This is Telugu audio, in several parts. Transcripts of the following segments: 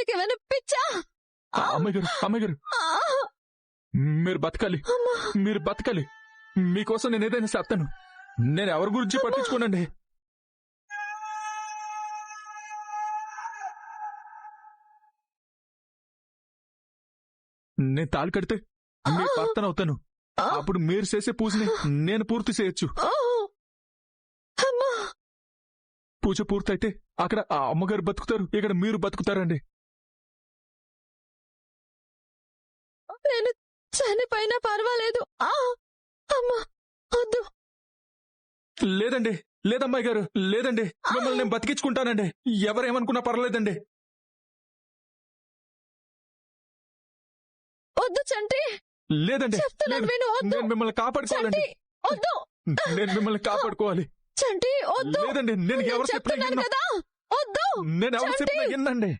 నీకేమైనా పిచ్చా? అమ్మాయి గారు మీరు బతకాలి, మీరు బతకాలి. మీకోసం నేను ఏదైనా చేస్తాను. నేను ఎవరి గురించి పట్టించుకోనండి. నేను తాళి కడితే మీ భర్తనవుతాను. అప్పుడు మీరు చేసే పూజని నేను పూర్తి చేయొచ్చు. పూజ పూర్తయితే అక్కడ ఆ అమ్మగారు బతుకుతారు, ఇక్కడ మీరు బతుకుతారండి. నేను చనిపోయినా పర్వాలేదు. వద్దు. లేదండి, లేదమ్మాయి గారు, లేదండి. మిమ్మల్ని నేను బతికించుకుంటానండి. ఎవరేమనుకున్నా పర్వాలేదండి. వద్దు చంటి. లేదండి, నేను మిమ్మల్ని కాపాడుకోవాలండి. వద్దు, నేను మిమ్మల్ని కాపాడుకోవాలి. చంటి వద్దు. లేదండి, నేను ఎవరు చెప్పినా కదా. వద్దు, నేను ఎవరు చెప్పినా వినండి.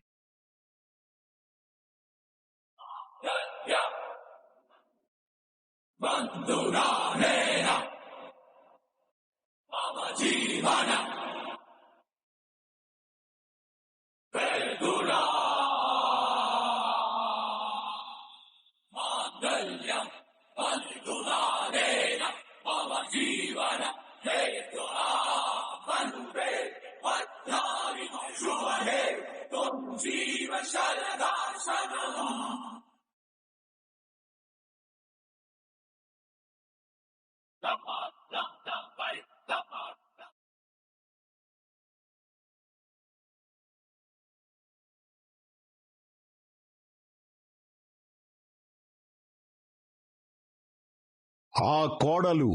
ఆ కోడలు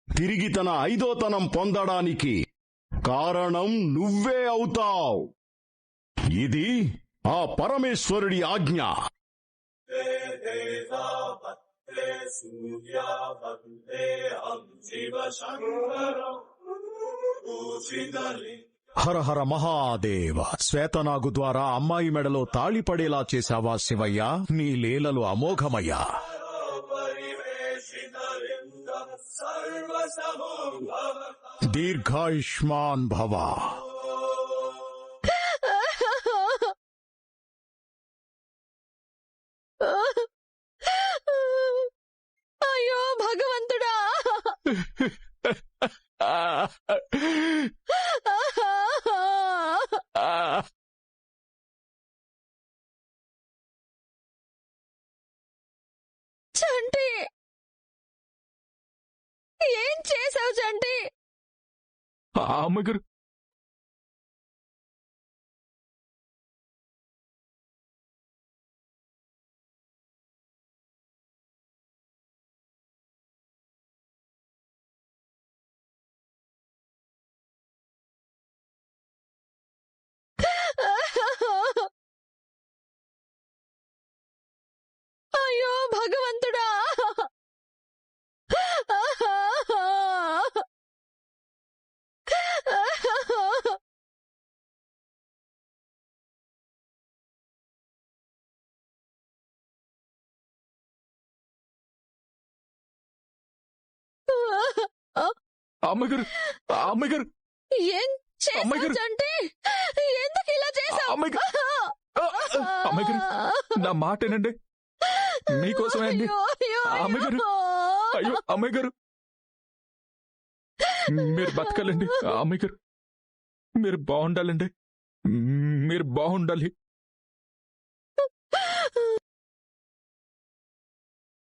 తిరిగి తన ఐదోతనం పొందడానికి కారణం నువ్వే అవుతావు. ఇది ఆ పరమేశ్వరుడి ఆజ్ఞ. హర హర మహాదేవ. శ్వేతనాగు ద్వారా అమ్మాయి మెడలో తాళి పడేలా చేశావా శివయ్య? నీ లీలలు అమోఘమయ్యా. దీర్ఘాయుష్మాన్ భవ. అయ్యో భగవంతుడా. చంటి, ఏం చేసావు చంటి? అమ్మగారు, అయ్యో భగవంతుడా. అమ్మగారు, అమ్మగారు, ఏం చేసావు చంటి? ఎందుకు ఇలా చేసావు? అమ్మగారు, నా మాటేనండి, మీకోసమే అండి. అమ్మగారు, అయ్యో అమ్మగారు, మీరు బతకాలండి. అమ్మగారు, మీరు బాగుండాలండి, మీరు బాగుండాలి.